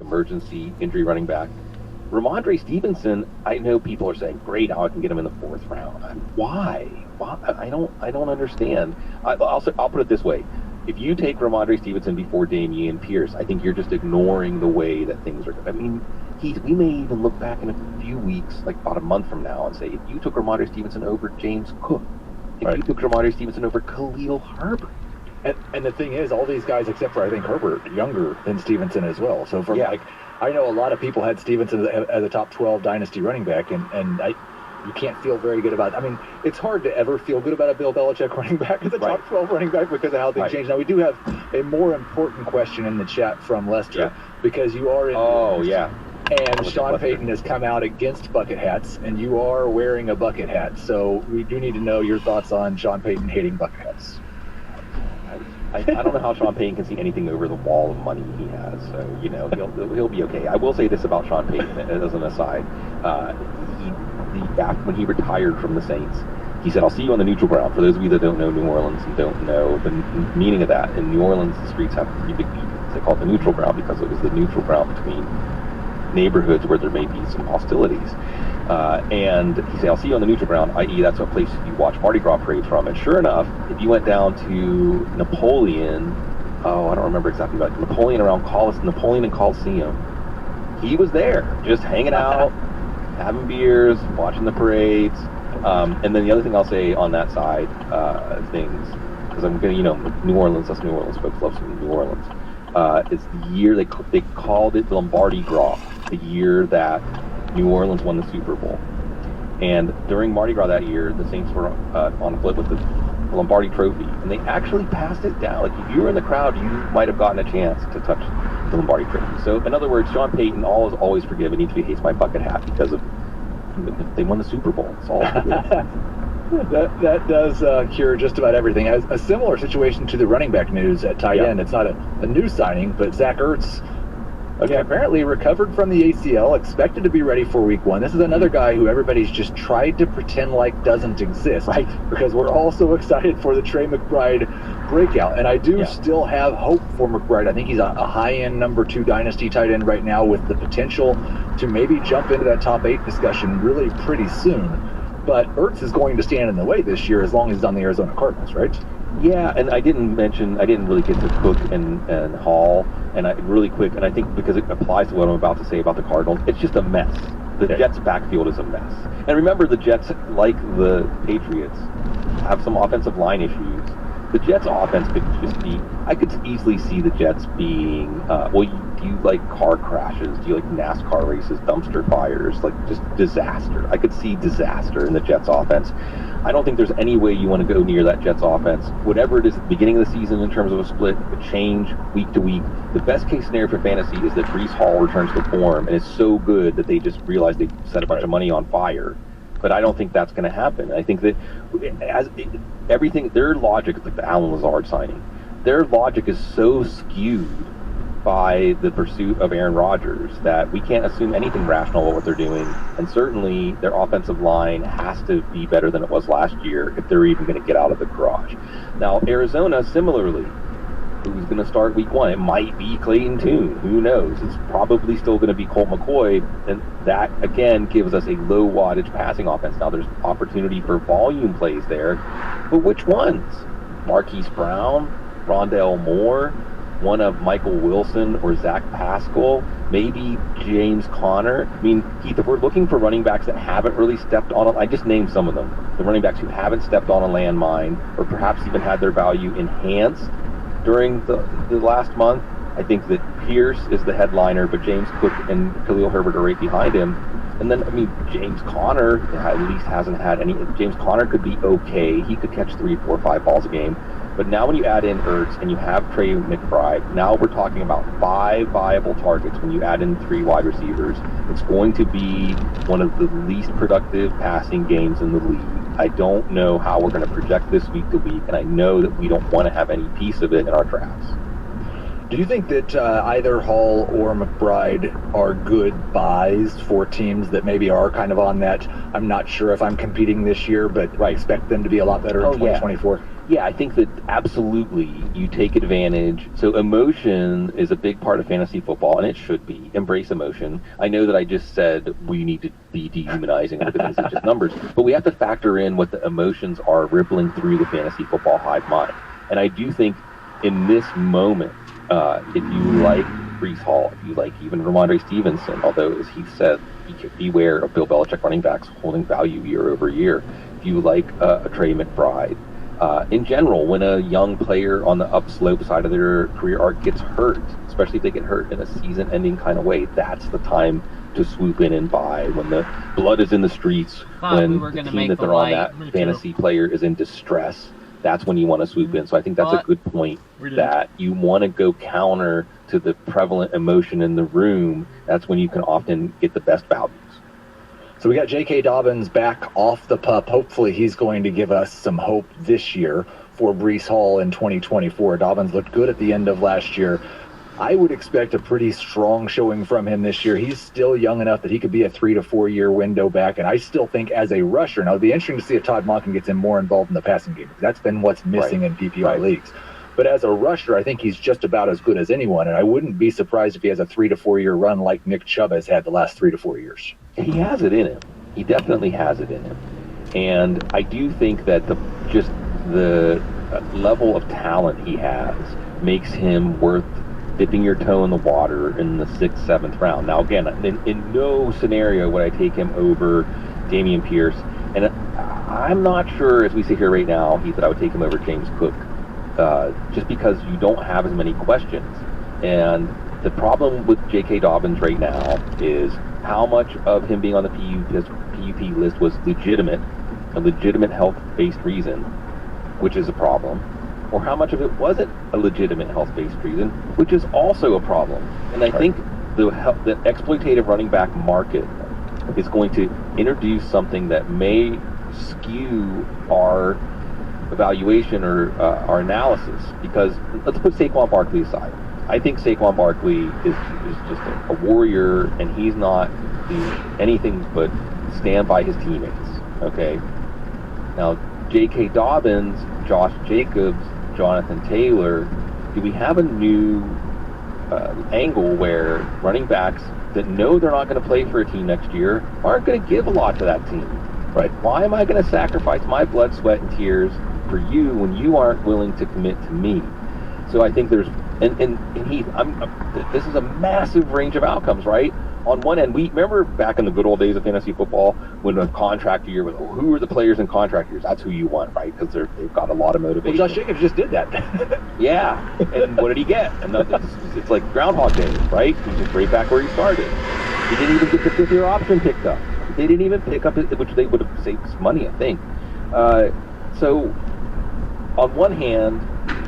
emergency injury running back. Ramondre Stevenson, I know people are saying, great, now I can get him in the 4th round. Why? Why? I don't understand. I'll put it this way. If you take Ramondre Stevenson before Dameon Pierce, I think you're just ignoring the way that things are. I mean, we may even look back in a few weeks, like about a month from now, and say, if you took Ramondre Stevenson over James Cook, if you took Ramondre Stevenson over Khalil Herbert. And the thing is, all these guys, except for I think Herbert, younger than Stevenson as well. So I know a lot of people had Stevenson as a top 12 dynasty running back, and you can't feel very good about it. I mean, it's hard to ever feel good about a Bill Belichick running back as a top 12 running back because of how things change. Now, we do have a more important question in the chat from Lester because you are in. Oh, yeah. And Sean Payton has come out against bucket hats, and you are wearing a bucket hat. So we do need to know your thoughts on Sean Payton hating bucket hats. I don't know how Sean Payton can see anything over the wall of money he has, so he'll be okay. I will say this about Sean Payton as an aside: when he retired from the Saints, he said, "I'll see you on the neutral ground." For those of you that don't know New Orleans and don't know the meaning of that, in New Orleans the streets have 3 big beacons. They call it the neutral ground because it was the neutral ground between neighborhoods where there may be some hostilities. And he said, I'll see you on the neutral ground, i.e. that's a place you watch Mardi Gras parades from. And sure enough, if you went down to Napoleon, I don't remember exactly, but Napoleon and Coliseum, he was there, just hanging out, having beers, watching the parades. And then the other thing I'll say on that side of things, because I'm going to, New Orleans, us New Orleans folks love some New Orleans. It's the year they called it the Lombardi Gras, the year that New Orleans won the Super Bowl. And during Mardi Gras that year, the Saints were on a flip with the Lombardi Trophy, and they actually passed it down. Like, if you were in the crowd, you might have gotten a chance to touch the Lombardi Trophy. So, in other words, Sean Payton always forgiven, even if he hates my bucket hat, because of they won the Super Bowl. It's all That does cure just about everything. A similar situation to the running back news at tight end. It's not a new signing, but Zach Ertz apparently recovered from the ACL, expected to be ready for week 1. This is another guy who everybody's just tried to pretend like doesn't exist, right? Because we're all so excited for the Trey McBride breakout. And I do still have hope for McBride. I think he's a high-end number 2 dynasty tight end right now with the potential to maybe jump into that top 8 discussion really pretty soon. But Ertz is going to stand in the way this year as long as he's on the Arizona Cardinals, right? Yeah, and I didn't really get to Cook and Hall, and really quick, and I think because it applies to what I'm about to say about the Cardinals, it's just a mess. The Jets' backfield is a mess. And remember, the Jets, like the Patriots, have some offensive line issues. The Jets' offense could just be, I could easily see the Jets being, do you like car crashes? Do you like NASCAR races, dumpster fires, like just disaster? I could see disaster in the Jets' offense. I don't think there's any way you want to go near that Jets offense. Whatever it is at the beginning of the season in terms of a split, it could change week to week. The best case scenario for fantasy is that Breece Hall returns to form and is so good that they just realize they set a bunch of money on fire. But I don't think that's going to happen. I think that their logic is like the Alan Lazard signing. Their logic is so skewed by the pursuit of Aaron Rodgers that we can't assume anything rational about what they're doing. And certainly their offensive line has to be better than it was last year if they're even going to get out of the garage. Now, Arizona, similarly, who's going to start week 1? It might be Clayton Tune. Who knows? It's probably still going to be Colt McCoy. And that, again, gives us a low wattage passing offense. Now, there's opportunity for volume plays there. But which ones? Marquise Brown? Rondale Moore? One of Michael Wilson or Zach Pascal, maybe James Conner. I mean, Keith, if we're looking for running backs that haven't really stepped on I just named some of them. The running backs who haven't stepped on a landmine or perhaps even had their value enhanced during the last month. I think that Pierce is the headliner, but James Cook and Khalil Herbert are right behind him. And then, I mean, James Conner at least hasn't had any. James Conner could be okay. He could catch 3, 4, 5 balls a game. But now when you add in Ertz and you have Trey McBride, now we're talking about 5 viable targets when you add in 3 wide receivers. It's going to be one of the least productive passing games in the league. I don't know how we're going to project this week to week, and I know that we don't want to have any piece of it in our drafts. Do you think that either Hall or McBride are good buys for teams that maybe are kind of on that, I'm not sure if I'm competing this year, but I expect them to be a lot better in 2024? Yeah, I think that absolutely you take advantage. So emotion is a big part of fantasy football, and it should be. Embrace emotion. I know that I just said we need to be dehumanizing because it's just numbers, but we have to factor in what the emotions are rippling through the fantasy football hive mind. And I do think in this moment, if you like Breece Hall, if you like even Ramondre Stevenson, although as he said, beware of Bill Belichick running backs holding value year over year. If you like a Trey McBride, in general, when a young player on the upslope side of their career arc gets hurt, especially if they get hurt in a season-ending kind of way, that's the time to swoop in and buy. When the blood is in the streets, when the team that they're on, that fantasy player is in distress, that's when you want to swoop in. So I think that's a good point, that you want to go counter to the prevalent emotion in the room. That's when you can often get the best values. So we got J.K. Dobbins back off the pup. Hopefully he's going to give us some hope this year for Breece Hall in 2024. Dobbins looked good at the end of last year. I would expect a pretty strong showing from him this year. He's still young enough that he could be a 3 to 4 year window back, and I still think as a rusher, now it'd be interesting to see if Todd Monken gets him more involved in the passing game, because that's been what's missing in PPR leagues. But as a rusher, I think he's just about as good as anyone, and I wouldn't be surprised if he has a 3 to 4 year run like Nick Chubb has had the last 3 to 4 years. He has it in him. He definitely has it in him. And I do think that the level of talent he has makes him worth dipping your toe in the water in the 6th, 7th round. Now, again, in no scenario would I take him over Dameon Pierce. And I'm not sure, as we sit here right now, that I would take him over James Cook, just because you don't have as many questions. And the problem with J.K. Dobbins right now is how much of him being on the PUP list was a legitimate health-based reason, which is a problem, or how much of it wasn't a legitimate health-based reason, which is also a problem. And I think the exploitative running back market is going to introduce something that may skew our evaluation or our analysis, because let's put Saquon Barkley aside. I think Saquon Barkley is just a warrior, and he's not anything but stand by his teammates, okay? Now, J.K. Dobbins, Josh Jacobs, Jonathan Taylor, do we have a new angle where running backs that know they're not going to play for a team next year aren't going to give a lot to that team, right? Why am I going to sacrifice my blood, sweat, and tears for you when you aren't willing to commit to me? So I think there's, and Heath, this is a massive range of outcomes, right? On one end, we remember back in the good old days of fantasy football when a contract year was, who are the players in contract years? That's who you want, right? Because they've got a lot of motivation. Well, Josh Jacobs just did that. Yeah, and what did he get? And it's like Groundhog Day, right? He's just right back where he started. He didn't even get the 5th-year option picked up. They didn't even pick up it, which they would have saved some money, I think. So, on one hand,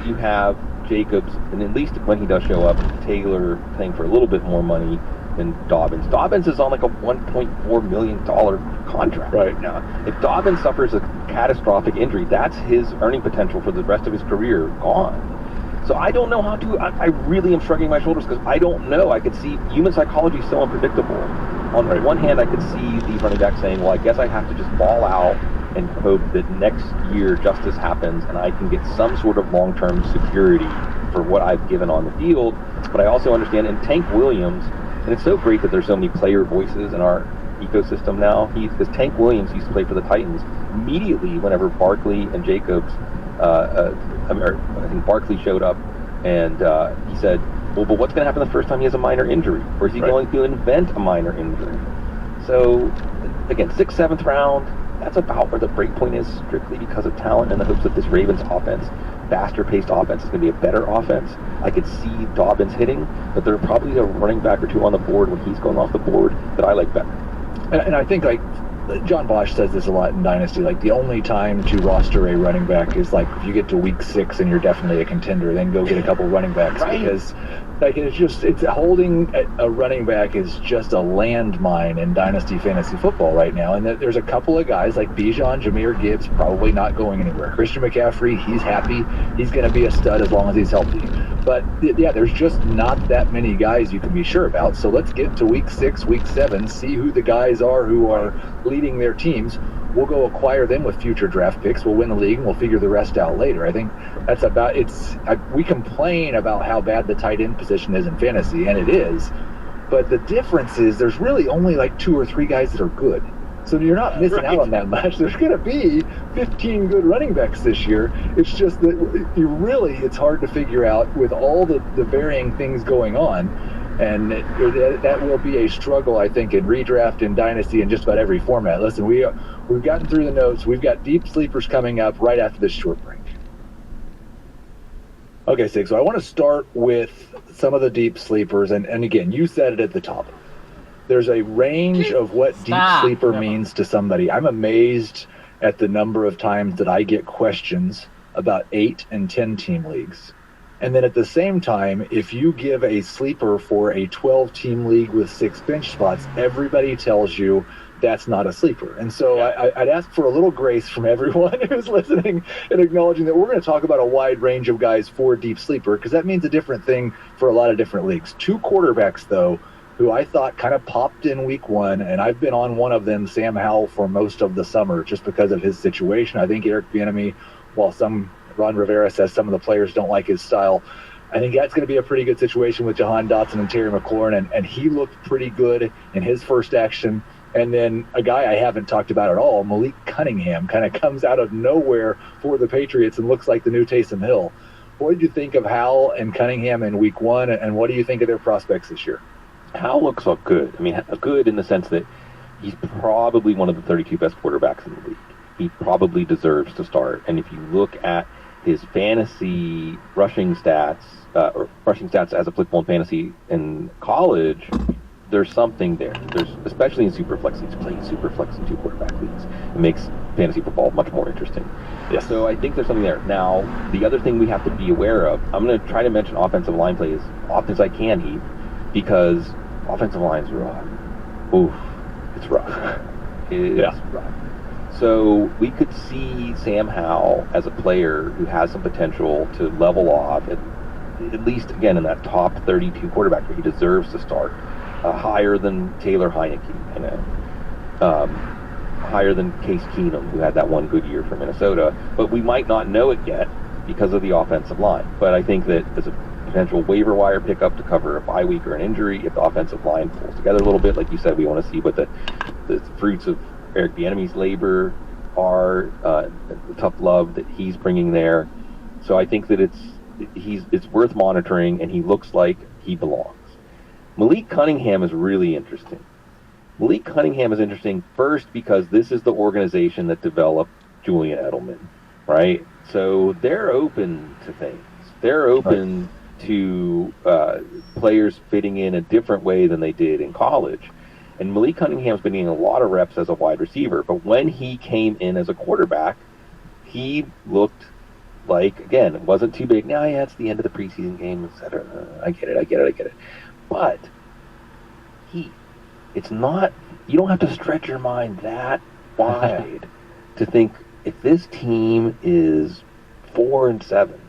you have Jacobs, and at least when he does show up, Taylor paying for a little bit more money than Dobbins. Dobbins is on like a $1.4 million contract right now. If Dobbins suffers a catastrophic injury, that's his earning potential for the rest of his career gone. So I don't know how to, I really am shrugging my shoulders because I don't know. I could see human psychology is so unpredictable. On the one hand, I could see these running backs saying, well, I guess I have to just ball out and hope that next year justice happens and I can get some sort of long-term security for what I've given on the field. But I also understand, and Tank Williams, and it's so great that there's so many player voices in our ecosystem now, because Tank Williams used to play for the Titans. Immediately, whenever Barkley and Jacobs, I think Barkley showed up, and he said, well, but what's going to happen the first time he has a minor injury? Or is he going to invent a minor injury? So, again, 6th, 7th round, that's about where the break point is, strictly because of talent, in the hopes that this Ravens offense, faster-paced offense, is going to be a better offense. I could see Dobbins hitting, but there are probably a running back or two on the board when he's going off the board that I like better. And I think, like, John Bosch says this a lot in Dynasty, like, the only time to roster a running back is, like, if you get to week 6 and you're definitely a contender, then go get a couple running backs. Right. Because, like, it's holding a running back is just a landmine in Dynasty fantasy football right now. And there's a couple of guys like Bijan, Jahmyr Gibbs, probably not going anywhere. Christian McCaffrey, he's happy. He's going to be a stud as long as he's healthy. But yeah, there's just not that many guys you can be sure about. So let's get to week 6, week 7, see who the guys are who are leading their teams. We'll go acquire them with future draft picks. We'll win the league, and we'll figure the rest out later. I think that's about we complain about how bad the tight end position is in fantasy, and it is. But the difference is there's really only like 2 or 3 guys that are good. So you're not missing out on that much. There's going to be 15 good running backs this year. It's just that it's hard to figure out with all the varying things going on. And that will be a struggle, I think, in redraft and dynasty and just about every format. Listen, we've gotten through the notes. We've got deep sleepers coming up right after this short break. Okay, Sig, so I want to start with some of the deep sleepers. And again, you said it at the top. There's a range of what deep sleeper means to somebody. I'm amazed at the number of times that I get questions about 8 and 10 team leagues. And then at the same time, if you give a sleeper for a 12 team league with 6 bench spots, everybody tells you that's not a sleeper. And so I'd ask for a little grace from everyone who's listening and acknowledging that we're going to talk about a wide range of guys for deep sleeper, because that means a different thing for a lot of different leagues. 2 quarterbacks, though, who I thought kind of popped in week 1, and I've been on one of them, Sam Howell, for most of the summer just because of his situation. I think Eric Bieniemy, while Ron Rivera says some of the players don't like his style, I think that's going to be a pretty good situation with Jahan Dotson and Terry McLaurin, and he looked pretty good in his first action. And then a guy I haven't talked about at all, Malik Cunningham, kind of comes out of nowhere for the Patriots and looks like the new Taysom Hill. What did you think of Howell and Cunningham in week 1, and what do you think of their prospects this year? Howell looks good. I mean, good in the sense that he's probably one of the 32 best quarterbacks in the league. He probably deserves to start. And if you look at his fantasy rushing stats, or rushing stats as applicable in fantasy in college, there's something there. There's, especially in Superflex leagues, playing Superflex in 2 quarterback leagues. It makes fantasy football much more interesting. Yes. So I think there's something there. Now, the other thing we have to be aware of, I'm going to try to mention offensive line play as often as I can, Heath, because offensive line's rough. Oof, it's rough. It's rough. So we could see Sam Howell as a player who has some potential to level off, at least, again, in that top 32 quarterback where he deserves to start. Higher than Taylor Heineke, higher than Case Keenum, who had that one good year for Minnesota. But we might not know it yet because of the offensive line. But I think that as a potential waiver wire pickup to cover a bye week or an injury, if the offensive line pulls together a little bit, like you said, we want to see what the fruits of Eric Bieniemy's labor are, the tough love that he's bringing there. So I think that it's worth monitoring, and he looks like he belongs. Malik Cunningham is really interesting. Malik Cunningham is interesting first because this is the organization that developed Julian Edelman, right? So they're open to things. They're open to players fitting in a different way than they did in college. And Malik Cunningham's been getting a lot of reps as a wide receiver, but when he came in as a quarterback, he looked like, again, it wasn't too big. Now, yeah, it's the end of the preseason game, etc. I get it. But it's not, you don't have to stretch your mind that wide to think if this team is 4-7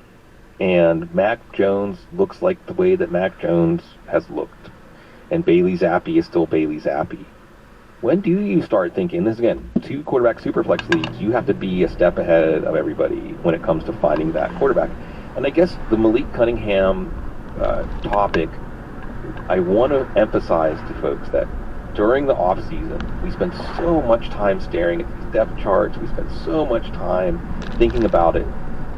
and Mac Jones looks like the way that Mac Jones has looked, and Bailey Zappi is still Bailey Zappi, when do you start thinking, this again, 2 quarterback superflex leagues, you have to be a step ahead of everybody when it comes to finding that quarterback. And I guess the Malik Cunningham topic, I want to emphasize to folks that during the off season, we spend so much time staring at these depth charts, we spend so much time thinking about it,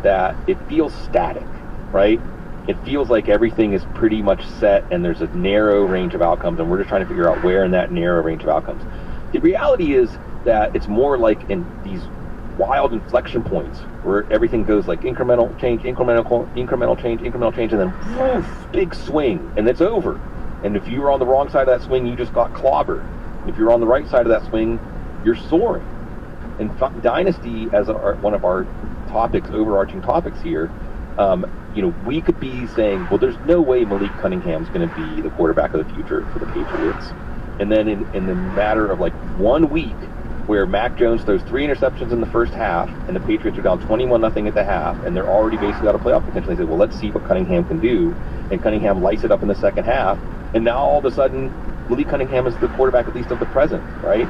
that it feels static, right? It feels like everything is pretty much set and there's a narrow range of outcomes, and we're just trying to figure out where in that narrow range of outcomes. The reality is that it's more like in these wild inflection points where everything goes like incremental change, incremental change, and then woof, big swing, and it's over. And if you were on the wrong side of that swing, you just got clobbered. If you're on the right side of that swing, you're soaring. And Dynasty, as one of our topics, overarching topics here, we could be saying, well, there's no way Malik Cunningham's going to be the quarterback of the future for the Patriots. And then in the matter of like 1 week, where Mac Jones throws 3 interceptions in the first half, and the Patriots are down 21-0 at the half, and they're already basically out of playoff potential. They say, well, let's see what Cunningham can do, and Cunningham lights it up in the second half, and now all of a sudden, Malik Cunningham is the quarterback, at least of the present, right?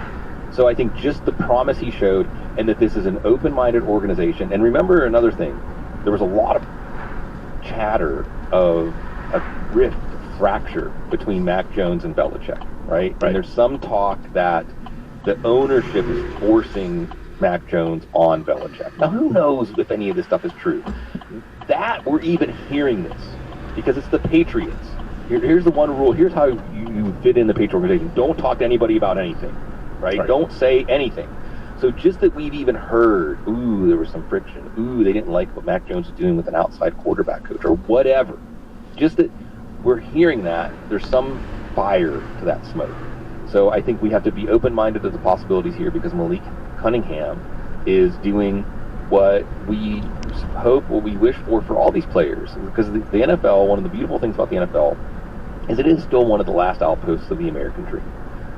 So I think just the promise he showed, and that this is an open-minded organization. And remember another thing, there was a lot of chatter of a rift, fracture between Mac Jones and Belichick, right? And there's some talk that the ownership is forcing Mac Jones on Belichick. Now, who knows if any of this stuff is true? That we're even hearing this because it's the Patriots. Here's the one rule. Here's how you fit in the Patriot organization. Don't talk to anybody about anything, right? Don't say anything. So just that we've even heard, ooh, there was some friction. Ooh, they didn't like what Mac Jones was doing with an outside quarterback coach or whatever. Just that we're hearing that, there's some fire to that smoke. So I think we have to be open-minded to the possibilities here because Malik Cunningham is doing what we hope, what we wish for all these players. Because the NFL, one of the beautiful things about the NFL is it is still one of the last outposts of the American dream.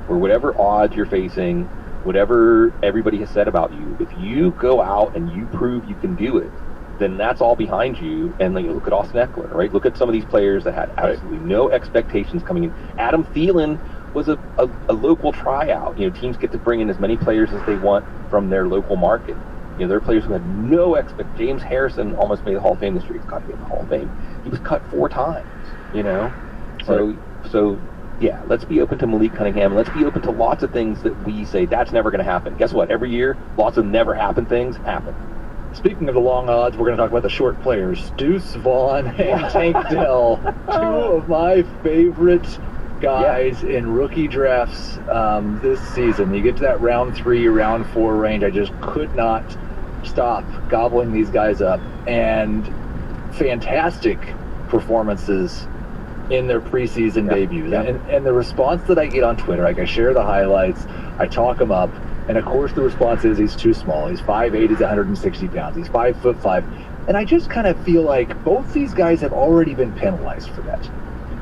Where whatever odds you're facing, whatever everybody has said about you, if you go out and you prove you can do it, then that's all behind you. And like, look at Austin Eckler, right? Look at some of these players that had absolutely no expectations coming in. Adam Thielen was a local tryout. You know, teams get to bring in as many players as they want from their local market. You know, there are players who had no expect. James Harrison almost made the Hall of Fame this year. He's got to be in the Hall of Fame. He was cut 4 times, you know? So yeah, let's be open to Malik Cunningham. Let's be open to lots of things that we say, that's never going to happen. Guess what? Every year, lots of never happen things happen. Speaking of the long odds, we're going to talk about the short players. Deuce Vaughn and Tank Dell, 2 of my favorite guys in rookie drafts this season. You get to that round 3, round 4 range, I just could not stop gobbling these guys up. And fantastic performances in their preseason debuts. And the response that I get on Twitter, like I share the highlights, I talk them up, and of course the response is he's too small. He's 5'8", he's 160 pounds. He's 5'5". And I just kind of feel like both these guys have already been penalized for that.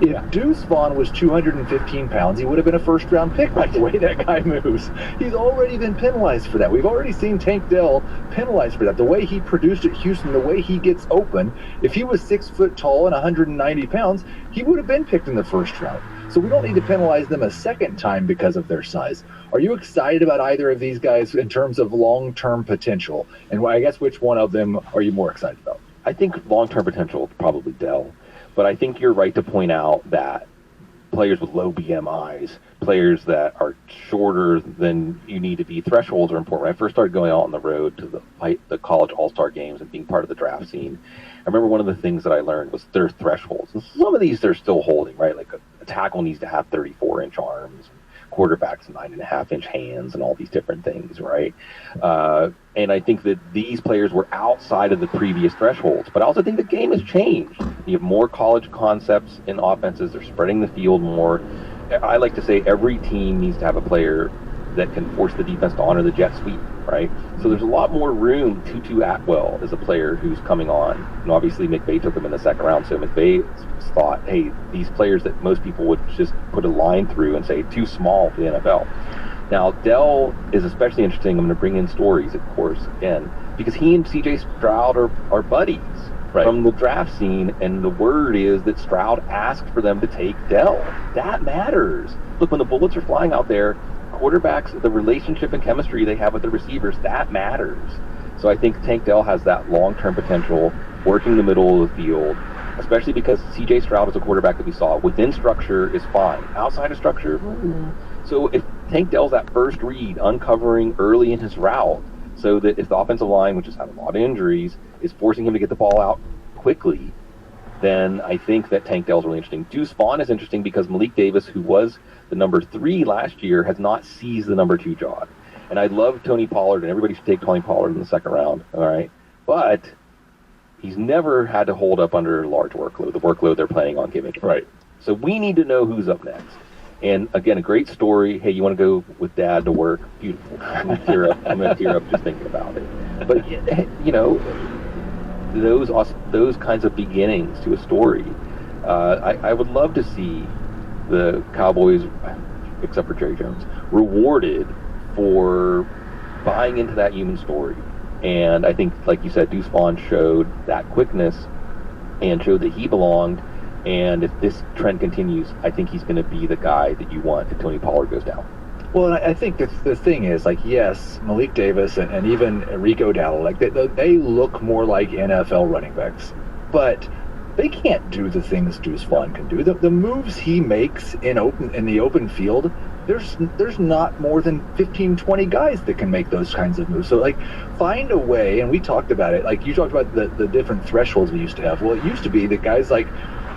If Deuce Vaughn was 215 pounds, he would have been a first-round pick by the way that guy moves. He's already been penalized for that. We've already seen Tank Dell penalized for that. The way he produced at Houston, the way he gets open, if he was 6 foot tall and 190 pounds, he would have been picked in the first round. So we don't need to penalize them a second time because of their size. Are you excited about either of these guys in terms of long-term potential? And I guess which one of them are you more excited about? I think long-term potential, probably Dell. But I think you're right to point out that players with low BMIs, players that are shorter than you need to be, thresholds are important. When I first started going out on the road to the college all-star games and being part of the draft scene, I remember one of the things that I learned was their thresholds. And some of these they're still holding, right? Like a tackle needs to have 34-inch arms, quarterbacks 9.5-inch hands, and all these different things, right? And I think that these players were outside of the previous thresholds. But I also think the game has changed. You have more college concepts in offenses. They're spreading the field more. I like to say every team needs to have a player that can force the defense to honor the jet sweep, right? So there's a lot more room. Tutu Atwell is a player who's coming on. And obviously McVay took him in the second round, so McVay thought, hey, these players that most people would just put a line through and say too small for the NFL. Now, Dell is especially interesting. I'm going to bring in stories, of course, again, because he and C.J. Stroud are buddies from the draft scene, and the word is that Stroud asked for them to take Dell. That matters. Look, when the bullets are flying out there, quarterbacks, the relationship and chemistry they have with the receivers, that matters. So I think Tank Dell has that long-term potential, working the middle of the field, especially because C.J. Stroud is a quarterback that we saw within structure is fine. Outside of structure, so if Tank Dell's that first read, uncovering early in his route, so that if the offensive line, which has had a lot of injuries, is forcing him to get the ball out quickly, then I think that Tank Dell's really interesting. Deuce Vaughn is interesting because Malik Davis, who was the number 3 last year, has not seized the number 2 job. And I love Tony Pollard, and everybody should take Tony Pollard in the second round, all right? But he's never had to hold up under a large workload, the workload they're planning on giving him. Right. So we need to know who's up next. And again, a great story. Hey, you want to go with Dad to work? Beautiful. I'm going to tear up just thinking about it. But, you know, those kinds of beginnings to a story, I would love to see the Cowboys, except for Jerry Jones, rewarded for buying into that human story. And I think, like you said, Deuce Vaughn showed that quickness and showed that he belonged. And if this trend continues, I think he's going to be the guy that you want if Tony Pollard goes down. Well, I think the thing is, like, yes, Malik Davis and even Rico Dowdle, like, they look more like NFL running backs. But they can't do the things Deuce Vaughn can do. The moves he makes in the open field, there's not more than 15, 20 guys that can make those kinds of moves. So, like, find a way, and we talked about it. Like, you talked about the different thresholds we used to have. Well, it used to be that guys like,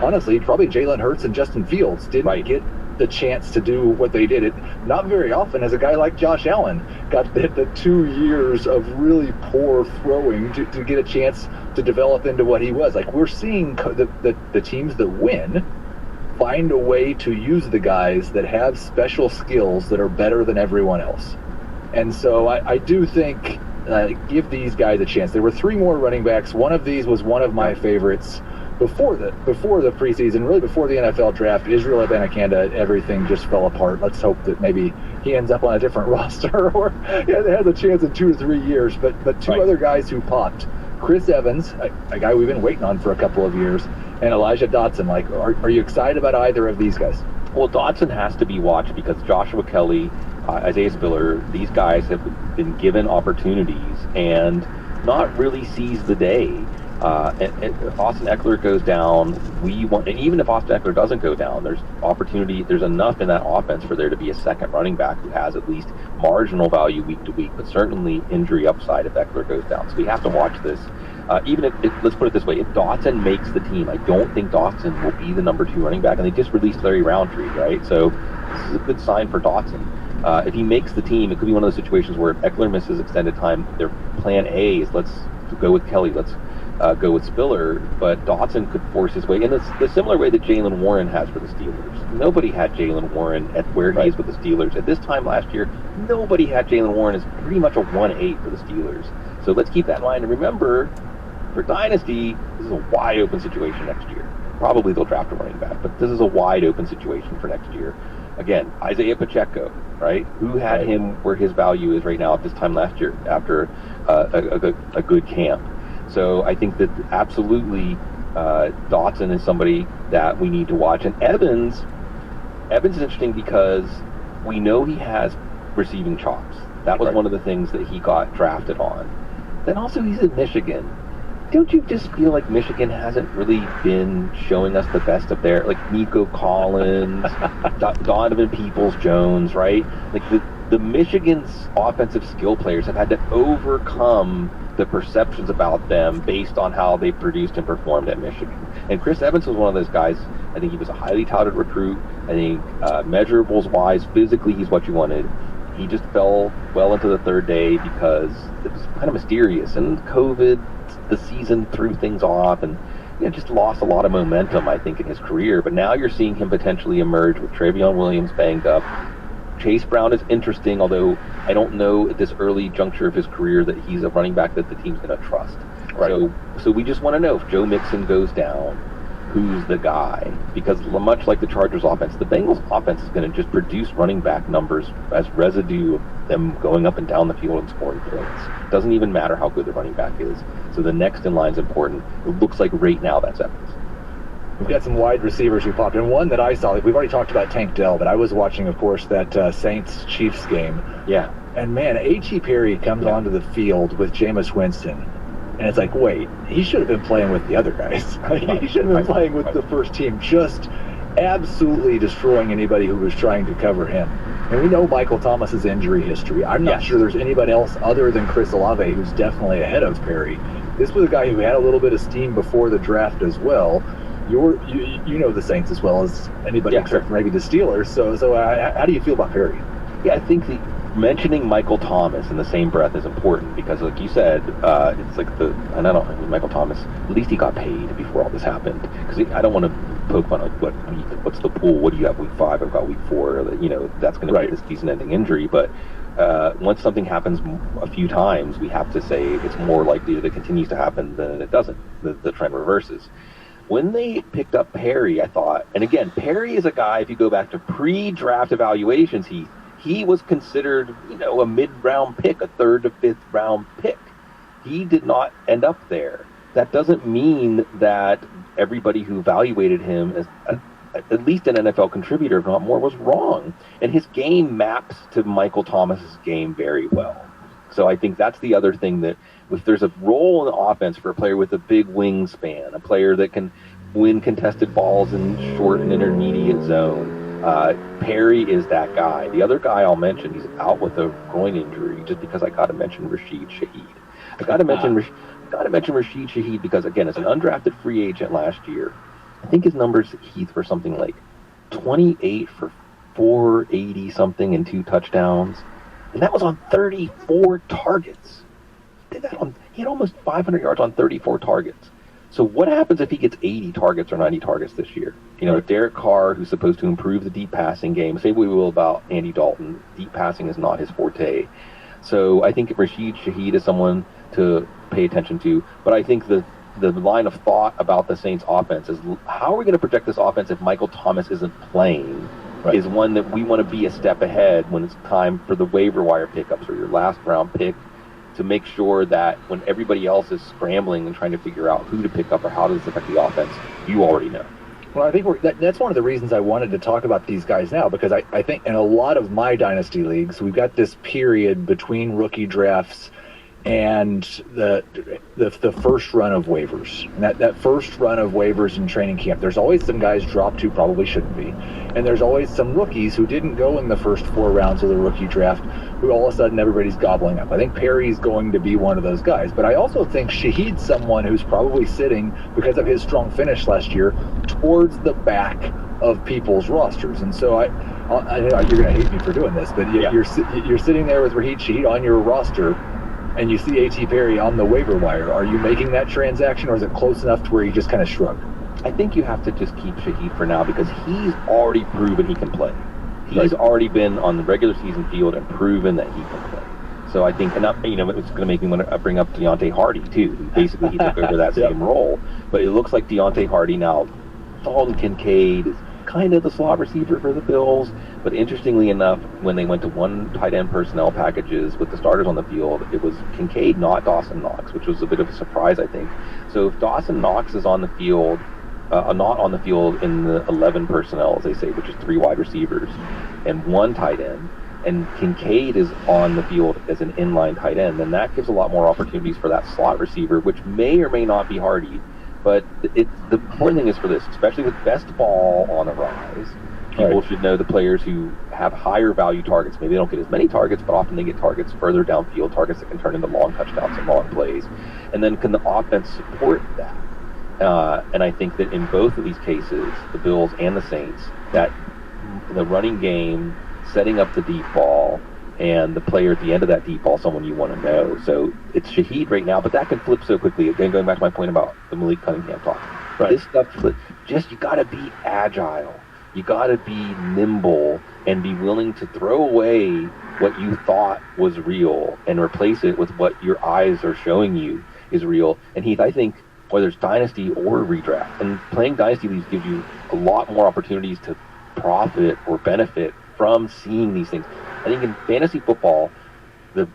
honestly, probably Jalen Hurts and Justin Fields didn't get the chance to do what they did. It not very often as a guy like Josh Allen got the 2 years of really poor throwing to get a chance to develop into what he was. Like, we're seeing the teams that win find a way to use the guys that have special skills that are better than everyone else. And so I do think give these guys a chance. There were 3 more running backs. One of these was one of my favorites before the preseason, really before the NFL draft. Israel Abanikanda, everything just fell apart. Let's hope that maybe he ends up on a different roster or has a chance in 2 or 3 years. But 2 other guys who popped: Chris Evans, a guy we've been waiting on for a couple of years, and Elijah Dotson. Like, are you excited about either of these guys? Well, Dotson has to be watched because Joshua Kelly, Isaiah Spiller, these guys have been given opportunities and not really seized the day. If Austin Eckler goes down, and even if Austin Eckler doesn't go down, there's opportunity. There's enough in that offense for there to be a second running back who has at least marginal value week to week, but certainly injury upside if Eckler goes down. So we have to watch this. Even if let's put it this way, if Dotson makes the team, I don't think Dotson will be the number 2 running back, and they just released Larry Roundtree, right? So this is a good sign for Dotson. If he makes the team, it could be one of those situations where if Eckler misses extended time, their plan A is let's go with Kelly, let's go with Spiller, but Dotson could force his way in the similar way that Jaylen Warren has for the Steelers. Nobody had Jaylen Warren at where he is with the Steelers. At this time last year, nobody had Jaylen Warren as pretty much a 1-8 for the Steelers. So let's keep that in mind. And remember, for Dynasty, this is a wide open situation next year. Probably they'll draft a running back, but this is a wide open situation for next year. Again, Isaiah Pacheco, right? Who had him where his value is right now at this time last year after a good camp? So I think that absolutely Dotson is somebody that we need to watch. And Evans is interesting because we know he has receiving chops. That was one of the things that he got drafted on. Then also he's in Michigan. Don't you just feel like Michigan hasn't really been showing us the best of their, like Nico Collins, Donovan Peoples-Jones, right? Like the Michigan's offensive skill players have had to overcome the perceptions about them based on how they produced and performed at Michigan. And Chris Evans was one of those guys. I think he was a highly touted recruit. I think measurables-wise, physically, he's what you wanted. He just fell well into the 3rd day because it was kind of mysterious. And COVID, the season threw things off and just lost a lot of momentum, I think, in his career. But now you're seeing him potentially emerge with Travion Williams banged up. Chase Brown is interesting, although I don't know at this early juncture of his career that he's a running back that the team's going to trust. Right. So we just want to know if Joe Mixon goes down, who's the guy? Because much like the Chargers offense, the Bengals offense is going to just produce running back numbers as residue of them going up and down the field and scoring points. It doesn't even matter how good the running back is. So the next in line is important. It looks like right now that's Evans. We've got some wide receivers who popped in. One that I saw, we've already talked about Tank Dell, but I was watching, of course, that Saints-Chiefs game. Yeah. And man, A.T. Perry comes onto the field with Jameis Winston. And it's like, wait, he should have been playing with the other guys. He should have been playing with the first team, just absolutely destroying anybody who was trying to cover him. And we know Michael Thomas's injury history. I'm not sure there's anybody else other than Chris Olave who's definitely ahead of Perry. This was a guy who had a little bit of steam before the draft as well. You know the Saints as well as anybody except for maybe the Steelers. So how do you feel about Perry? Yeah, I think mentioning Michael Thomas in the same breath is important because, like you said, it's like Michael Thomas, at least he got paid before all this happened. Because I don't want to poke fun like what's the pool? What do you have week 5? I've got week 4. That's going to be this season-ending injury. But once something happens a few times, we have to say it's more likely that it continues to happen than it doesn't. The trend reverses. When they picked up Perry, I thought, and again, Perry is a guy, if you go back to pre-draft evaluations, he he was considered, a mid-round pick, a third to fifth round pick. He did not end up there. That doesn't mean that everybody who evaluated him as at least an NFL contributor, if not more, was wrong. And his game maps to Michael Thomas's game very well. So I think that's the other thing, that if there's a role in the offense for a player with a big wingspan, a player that can win contested balls in short and intermediate zone, Perry is that guy. The other guy I'll mention, he's out with a groin injury, just because I got to mention Rashid Shaheed. I got to mention Rashid Shaheed because, again, as an undrafted free agent last year, I think his numbers, Heath, were something like 28 for 480 something and 2 touchdowns. And that was on 34 targets. He had almost 500 yards on 34 targets. So what happens if he gets 80 targets or 90 targets this year? Derek Carr, who's supposed to improve the deep passing game, say we will about Andy Dalton, deep passing is not his forte. So I think Rashid Shaheed is someone to pay attention to. But I think the line of thought about the Saints offense is, how are we going to protect this offense if Michael Thomas isn't playing? Right. Is one that we want to be a step ahead when it's time for the waiver wire pickups or your last round pick, to make sure that when everybody else is scrambling and trying to figure out who to pick up or how does this affect the offense, you already know. Well, I think that's one of the reasons I wanted to talk about these guys now, because I think in a lot of my dynasty leagues, we've got this period between rookie drafts and the first run of waivers. And that first run of waivers in training camp, there's always some guys dropped who probably shouldn't be. And there's always some rookies who didn't go in the first 4 rounds of the rookie draft who all of a sudden everybody's gobbling up. I think Perry's going to be one of those guys. But I also think Shaheed's someone who's probably sitting, because of his strong finish last year, towards the back of people's rosters. And so I know you're going to hate me for doing this, but you're sitting there with Rashid Shaheed on your roster, and you see A.T. Perry on the waiver wire. Are you making that transaction, or is it close enough to where you just kind of shrug? I think you have to just keep Shaheed for now, because he's already proven he can play. He's already been on the regular season field and proven that he can play. So I think, and it's going to make me want to bring up Deontay Hardy too. Basically, he took over that same role. But it looks like Deontay Hardy now, Dalton Kincaid is kind of the slot receiver for the Bills. But interestingly enough, when they went to one tight end personnel packages with the starters on the field, it was Kincaid, not Dawson Knox, which was a bit of a surprise, I think. So if Dawson Knox is on the field, not on the field in the 11 personnel, as they say, which is 3 wide receivers and 1 tight end, and Kincaid is on the field as an inline tight end, then that gives a lot more opportunities for that slot receiver, which may or may not be Hardy. But the important thing is for this, especially with best ball on the rise, people should know the players who have higher value targets. Maybe they don't get as many targets, but often they get targets further downfield, targets that can turn into long touchdowns and long plays. And then can the offense support that? And I think that in both of these cases, the Bills and the Saints, that the running game, setting up the deep ball, and the player at the end of that deep ball, someone you want to know. So it's Shaheed right now, but that can flip so quickly. Again, going back to my point about the Malik Cunningham talk. Right. This stuff, you got to be agile. You got to be nimble and be willing to throw away what you thought was real and replace it with what your eyes are showing you is real. And Heath, I think, whether it's dynasty or redraft, and playing dynasty leagues gives you a lot more opportunities to profit or benefit from seeing these things. I think in fantasy football,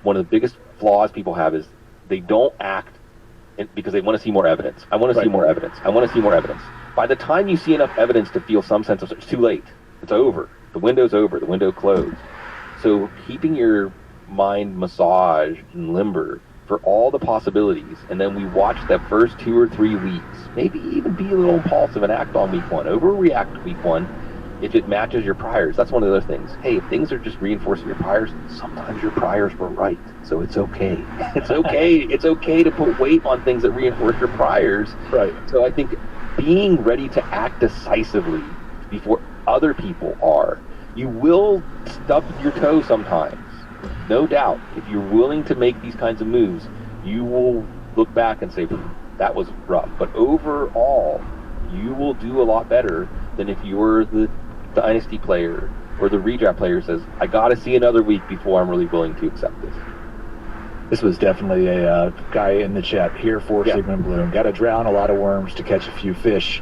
one of the biggest flaws people have is they don't act because they want to see more evidence. I want to see more evidence. I want to see more evidence. By the time you see enough evidence to feel some sense of, it's too late. It's over. The window's over. The window closed. So keeping your mind massaged and limber for all the possibilities, and then we watch that first 2 or 3 weeks, maybe even be a little impulsive and act on week 1, overreact week 1, if it matches your priors. That's one of the other things. Hey, if things are just reinforcing your priors, sometimes your priors were right, so it's okay. It's okay. It's okay to put weight on things that reinforce your priors. Right. So I think being ready to act decisively before other people are. You will stub your toe sometimes. No doubt, if you're willing to make these kinds of moves, you will look back and say, that was rough. But overall, you will do a lot better than if you're the dynasty player or the redraft player who says, I got to see another week before I'm really willing to accept this. This was definitely a guy in the chat here for Sigmund Bloom. Got to drown a lot of worms to catch a few fish.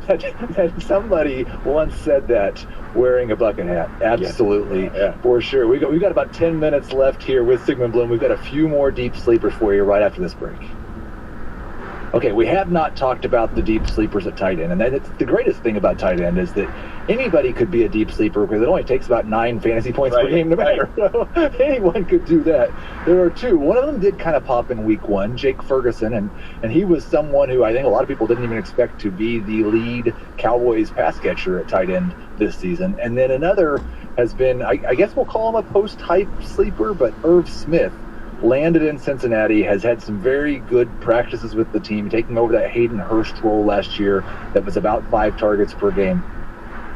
that somebody once said that wearing a bucket hat. Absolutely, for sure. We got about 10 minutes left here with Sigmund Bloom. We've got a few more deep sleepers for you right after this break. Okay, we have not talked about the deep sleepers at tight end, and that's the greatest thing about tight end is that anybody could be a deep sleeper because it only takes about 9 fantasy points per game to matter. So anyone could do that. There are two. One of them did kind of pop in week 1, Jake Ferguson, and he was someone who I think a lot of people didn't even expect to be the lead Cowboys pass catcher at tight end this season. And then another has been, I guess we'll call him a post-hype sleeper, but Irv Smith. Landed in Cincinnati, has had some very good practices with the team, taking over that Hayden Hurst role last year that was about 5 targets per game.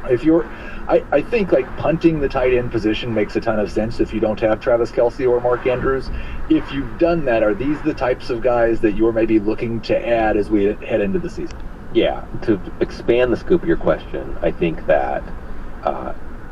I think like punting the tight end position makes a ton of sense if you don't have Travis Kelce or Mark Andrews. If you've done that, are these the types of guys that you're maybe looking to add as we head into the season? Yeah, to expand the scope of your question, I think that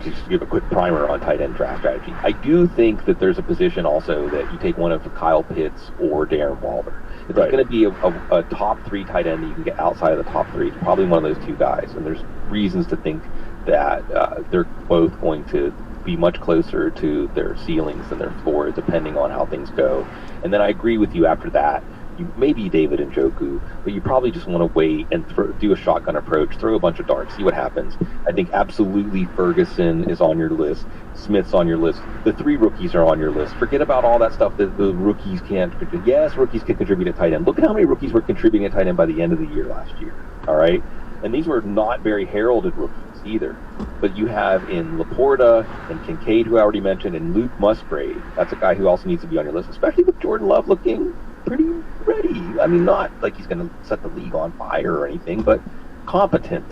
just to give a quick primer on tight end draft strategy, I do think that there's a position also that you take one of Kyle Pitts or Darren Waller. If it's going to be a top 3 tight end that you can get outside of the top 3, it's probably one of those 2 guys. And there's reasons to think that they're both going to be much closer to their ceilings than their floor, depending on how things go. And then I agree with you after that. You maybe David Njoku, but you probably just want to wait and do a shotgun approach, throw a bunch of darts, see what happens. I think absolutely Ferguson is on your list, Smith's on your list, the 3 rookies are on your list. Forget about all that stuff that the rookies can't contribute. Yes, rookies can contribute at tight end. Look at how many rookies were contributing at tight end by the end of the year last year. All right, and these were not very heralded rookies either. But you have in Laporta and Kincaid, who I already mentioned, and Luke Musgrave. That's a guy who also needs to be on your list, especially with Jordan Love looking pretty ready. I mean, not like he's going to set the league on fire or anything, but competent,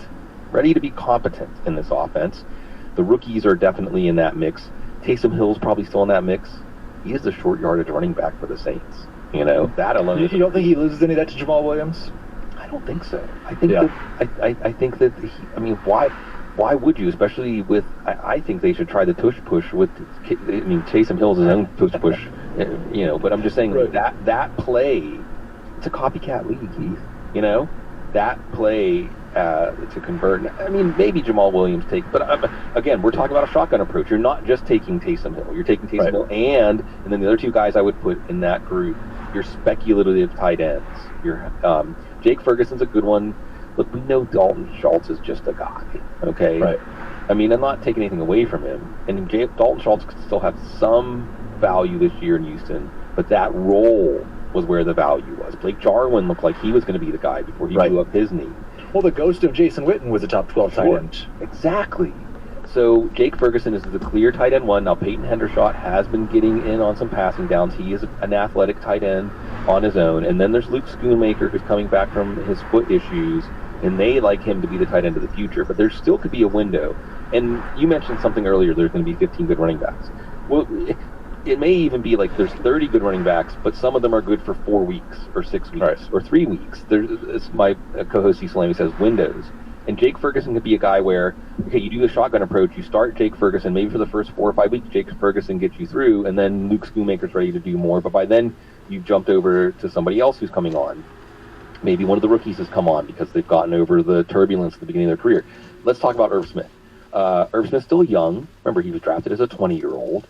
ready to be competent in this offense. The rookies are definitely in that mix. Taysom Hill's probably still in that mix. He is the short yardage running back for the Saints. You know, that alone. You don't think he loses any of that to Jamal Williams? I don't think so. I think I think that why would you? Especially with, I think they should try the tush push with. I mean, Taysom Hill's his own tush push. You know, but I'm just saying that play, it's a copycat league, Keith. You know, that play to convert. I mean, maybe Jamal Williams but again, we're talking about a shotgun approach. You're not just taking Taysom Hill. You're taking Taysom Hill and then the other 2 guys I would put in that group. Your speculative tight ends. Your Jake Ferguson's a good one. Look, we know Dalton Schultz is just a guy. Okay. Right. I mean, I'm not taking anything away from him, and Dalton Schultz could still have some value this year in Houston, but that role was where the value was. Blake Jarwin looked like he was going to be the guy before he blew up his knee. Well, the ghost of Jason Witten was a top 12 tight end. Exactly. So Jake Ferguson is the clear tight end 1. Now Peyton Hendershot has been getting in on some passing downs. He is an athletic tight end on his own. And then there's Luke Schoonmaker, who's coming back from his foot issues, and they like him to be the tight end of the future. But there still could be a window. And you mentioned something earlier, there's going to be 15 good running backs. Well, it may even be like there's 30 good running backs, but some of them are good for 4 weeks or 6 weeks or 3 weeks. As my co-host Salami says, windows. And Jake Ferguson could be a guy where, okay, you do the shotgun approach, you start Jake Ferguson, maybe for the first 4 or 5 weeks, Jake Ferguson gets you through, and then Luke Schoonmaker's ready to do more, but by then you've jumped over to somebody else who's coming on. Maybe one of the rookies has come on because they've gotten over the turbulence at the beginning of their career. Let's talk about Irv Smith. Irv Smith's still young. Remember, he was drafted as a 20-year-old.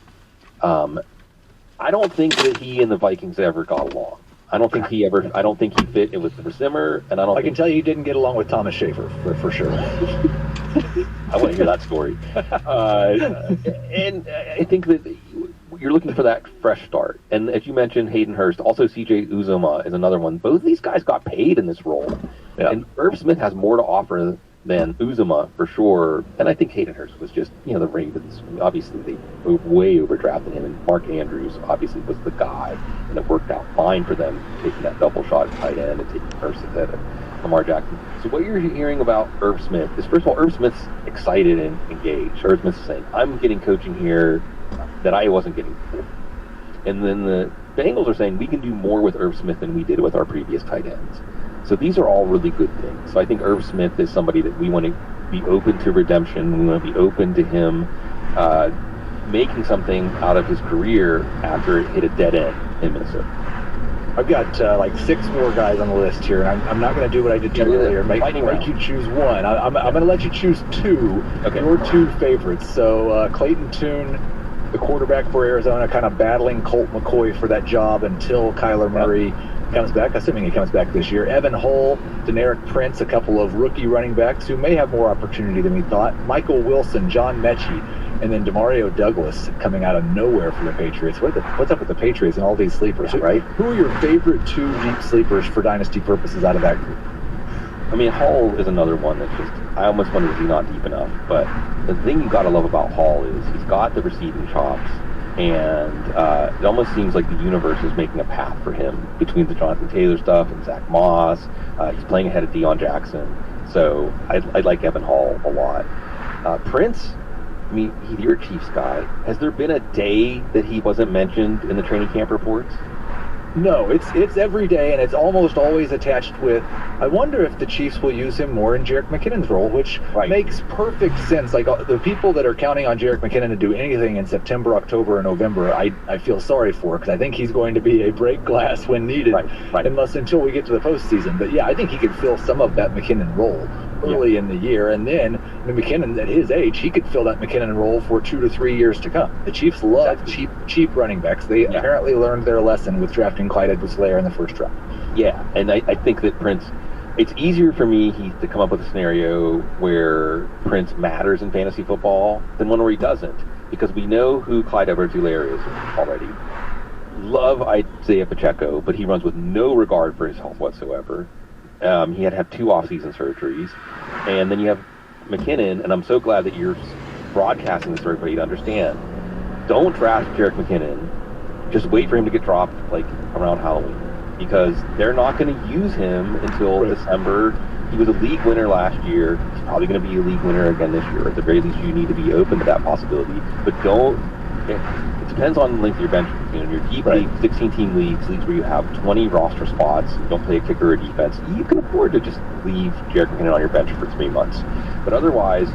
I don't think that he and the Vikings ever got along. I don't think he fit with the Zimmer, and I can tell you he didn't get along with Thomas Schaefer for sure. I want to hear that story. And I think that you're looking for that fresh start. And as you mentioned, Hayden Hurst, also CJ Uzomah is another one. Both of these guys got paid in this role. Yeah. And Irv Smith has more to offer than Uzomah for sure. And I think Hayden Hurst was just, the Ravens, obviously they way overdrafted him. And Mark Andrews obviously was the guy. And it worked out fine for them taking that double shot at tight end and taking Hurst ahead of Lamar Jackson. So what you're hearing about Irv Smith is, first of all, Irv Smith's excited and engaged. Irv Smith's saying, I'm getting coaching here that I wasn't getting before. And then the Bengals are saying, we can do more with Irv Smith than we did with our previous tight ends. So these are all really good things. So I think Irv Smith is somebody that we want to be open to redemption. We want to be open to him making something out of his career after it hit a dead end in Minnesota. I've got like 6 more guys on the list here, and I'm not going to do what I did to you earlier. Make you choose one. I'm going to let you choose 2. Okay. Your 2 favorites. So Clayton Tune, the quarterback for Arizona, kind of battling Colt McCoy for that job until Kyler Murray comes back, assuming he comes back this year. Evan Hull, Deneric Prince, a couple of rookie running backs who may have more opportunity than we thought. Michael Wilson, John Mechie, and then Demario Douglas coming out of nowhere for the Patriots. What's up with the Patriots and all these sleepers, right? Who are your favorite 2 deep sleepers for dynasty purposes out of that group? I mean, Hall is another one that's just, I almost wonder if he's not deep enough. But the thing you got to love about Hall is he's got the receiving chops, and it almost seems like the universe is making a path for him between the Jonathan Taylor stuff and Zach Moss. He's playing ahead of Deion Jackson. So I like Evan Hall a lot. Prince, I mean, you're a Chiefs guy. Has there been a day that he wasn't mentioned in the training camp reports? No, it's every day, and it's almost always attached with, I wonder if the Chiefs will use him more in Jerick McKinnon's role, which makes perfect sense. Like, the people that are counting on Jerick McKinnon to do anything in September, October, and November, I feel sorry for, because I think he's going to be a break glass when needed, until we get to the postseason. But yeah, I think he could fill some of that McKinnon role early in the year, and then McKinnon, at his age, he could fill that McKinnon role for 2 to 3 years to come. The Chiefs love cheap running backs. They apparently learned their lesson with drafting Clyde Edwards-Helaire in the first round. Yeah, and I think that Prince, it's easier for me to come up with a scenario where Prince matters in fantasy football than one where he doesn't, because we know who Clyde Edwards-Helaire is already. Love Isaiah Pacheco, but he runs with no regard for his health whatsoever. He had to have 2 off-season surgeries. And then you have McKinnon, and I'm so glad that you're broadcasting this for everybody to understand. Don't draft Jerick McKinnon. Just wait for him to get dropped, like, around Halloween. Because they're not going to use him until December. He was a league winner last year. He's probably going to be a league winner again this year. At the very least, you need to be open to that possibility. But it depends on the length of your bench. You know, your deep league, 16-team leagues where you have 20 roster spots, you don't play a kicker or defense, you can afford to just leave Jerick McKinnon on your bench for 3 months. But otherwise,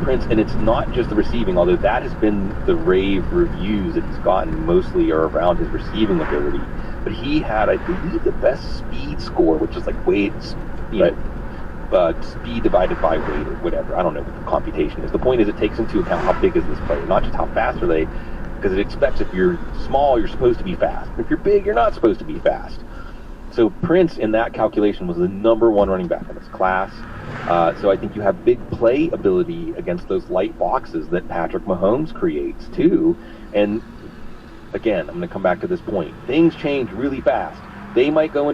Prince, and it's not just the receiving, although that has been the rave reviews that he's gotten mostly are around his receiving ability. But he had, I believe, the best speed score, which is like weights, speed divided by weight or whatever. I don't know what the computation is. The point is it takes into account how big is this player, not just how fast are they, because it expects if you're small, you're supposed to be fast. If you're big, you're not supposed to be fast. So Prince, in that calculation, was the number 1 running back in this class. So I think you have big play ability against those light boxes that Patrick Mahomes creates, too. And, again, I'm going to come back to this point. Things change really fast. They might go into